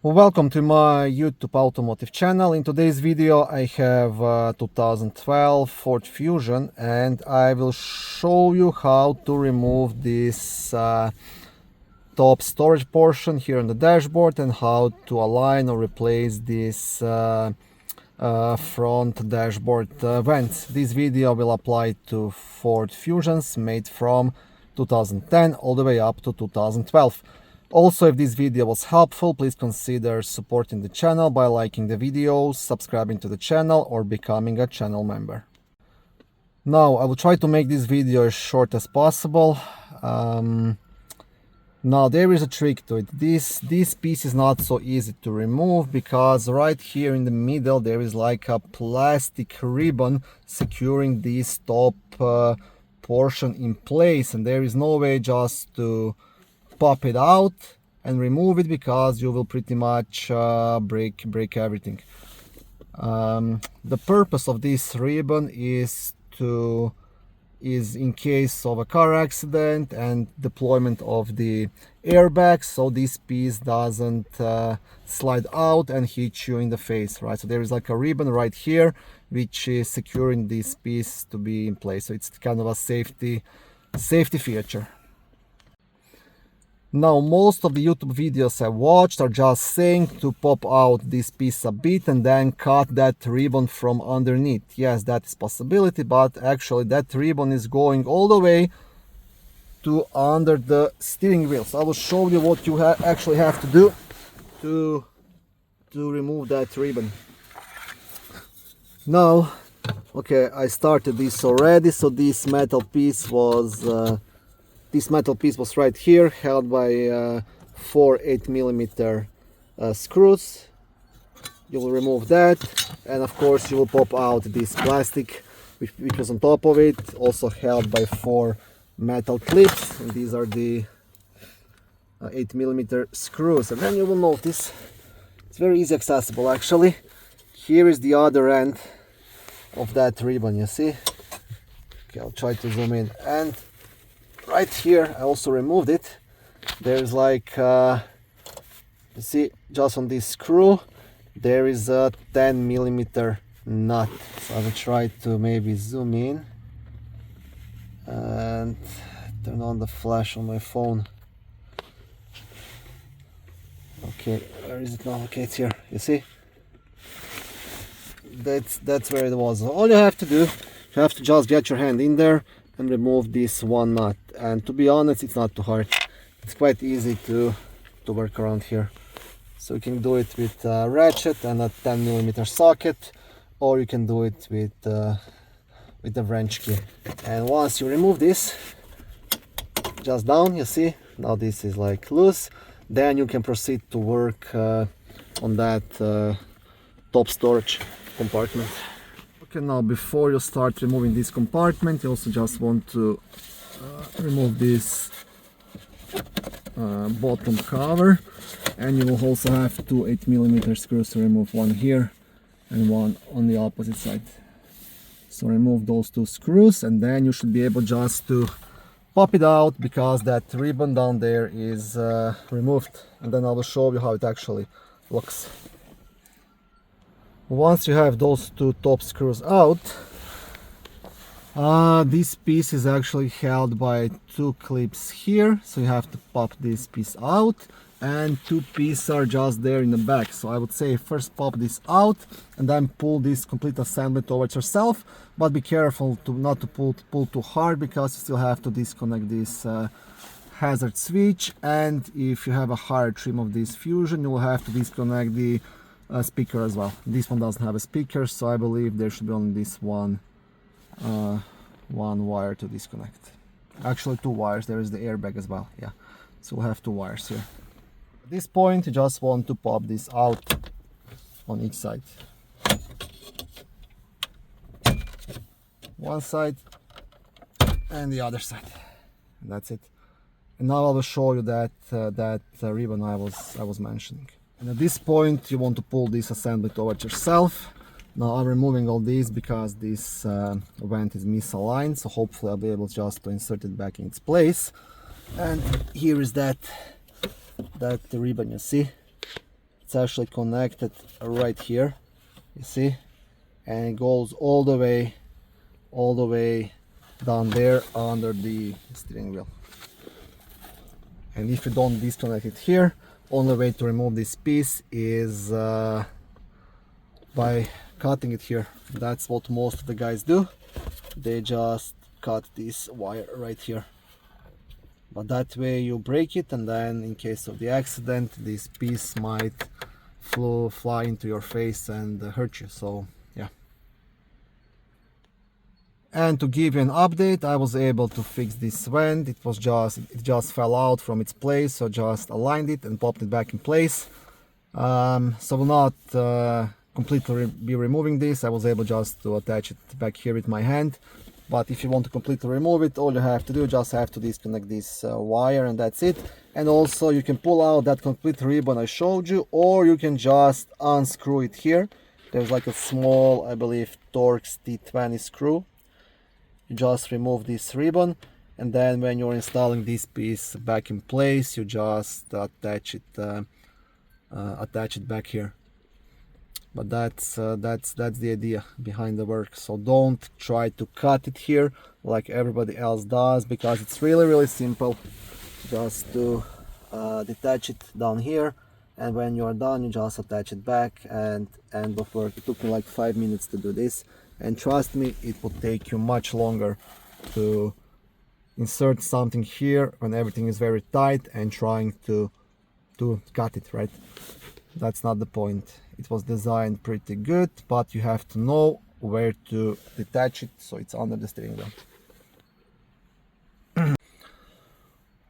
Well, welcome to my YouTube automotive channel. In today's video I have 2012 Ford Fusion and I will show you how to remove this top storage portion here on the dashboard and how to align or replace this front dashboard vents. This video will apply to Ford Fusions made from 2010 all the way up to 2012. Also, if this video was helpful, please consider supporting the channel by liking the videos, subscribing to the channel, or becoming a channel member. Now, I will try to make this video as short as possible. Now, there is a trick to it. This piece is not so easy to remove because right here in the middle there is like a plastic ribbon securing this top portion in place, and there is no way just to pop it out and remove it because you will pretty much break everything. The purpose of this ribbon is in case of a car accident and deployment of the airbag, so this piece doesn't slide out and hit you in the face, right? So there is like a ribbon right here which is securing this piece to be in place, so it's kind of a safety feature. Now, most of the YouTube videos I watched are just saying to pop out this piece a bit and then cut that ribbon from underneath. Yes, that is a possibility, but actually that ribbon is going all the way to under the steering wheel. So I will show you what you actually have to do to remove that ribbon. Now, okay, I started this already, so this metal piece was right here, held by 4 8mm screws. You will remove that, and of course you will pop out this plastic which was on top of it, also held by 4 metal clips, and these are the 8mm screws. And then you will notice it's very easy accessible actually. Here is the other end of that ribbon, you see. Okay, I'll try to zoom in, and right here I also removed it. There's like you see, just on this screw there is a 10mm nut. So I will try to maybe zoom in and turn on the flash on my phone. Okay, where is it now? Okay, it's here, you see. That's where it was. All you have to do, you have to just get your hand in there and remove this one nut, and to be honest it's not too hard. It's quite easy to work around here. So you can do it with a ratchet and a 10mm socket, or you can do it with the wrench key. And once you remove this, just down, you see, now this is like loose, then you can proceed to work on that top storage compartment. Okay, now before you start removing this compartment, you also just want to remove this bottom cover, and you will also have 2 8mm screws to remove, one here and one on the opposite side. So remove those 2 screws, and then you should be able just to pop it out because that ribbon down there is removed, and then I will show you how it actually looks. Once you have those 2 top screws out, this piece is actually held by 2 clips here, so you have to pop this piece out, and 2 pieces are just there in the back. So I would say first pop this out and then pull this complete assembly towards yourself, but be careful not to pull too hard because you still have to disconnect this hazard switch, and if you have a higher trim of this Fusion you will have to disconnect the speaker as well. This one doesn't have a speaker, so I believe there should be only this one wire to disconnect. Actually 2 wires, there is the airbag as well, yeah, so we'll have 2 wires here. At this point you just want to pop this out on each side. One side and the other side, and that's it. And now I will show you that ribbon I was mentioning. And at this point you want to pull this assembly towards yourself. Now I'm removing all these because this vent is misaligned, so hopefully I'll be able just to insert it back in its place. And here is that ribbon, you see. it's actually connected right here, you see, and it goes all the way down there under the steering wheel. And if you don't disconnect it here, only way to remove this piece is by cutting it here. That's what most of the guys do. They just cut this wire right here. But that way you break it, and then in case of the accident, this piece might fly into your face and hurt you. So yeah. And to give you an update, I was able to fix this vent. It just fell out from its place, so just aligned it and popped it back in place. So will not completely be removing this. I was able just to attach it back here with my hand. But if you want to completely remove it, all you have to do, just have to disconnect this wire, and that's it. And also you can pull out that complete ribbon I showed you, or you can just unscrew it here. There's like a small, I believe, Torx T20 screw. You just remove this ribbon, and then when you're installing this piece back in place, you just attach it back here. But that's the idea behind the work. So don't try to cut it here like everybody else does, because it's really simple. Just to detach it down here, and when you're done, you just attach it back, and end of work. It took me like 5 minutes to do this, and trust me, it would take you much longer to insert something here when everything is very tight and trying to cut it, right? That's not the point. It was designed pretty good, but you have to know where to detach it so it's under the steering wheel.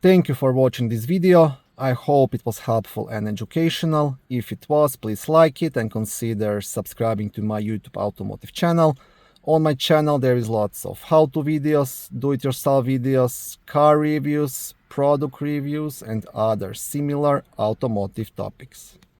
Thank you for watching this video. I hope it was helpful and educational. If it was, please like it and consider subscribing to my YouTube automotive channel. On my channel there is lots of how-to videos, do-it-yourself videos, car reviews, product reviews, and other similar automotive topics.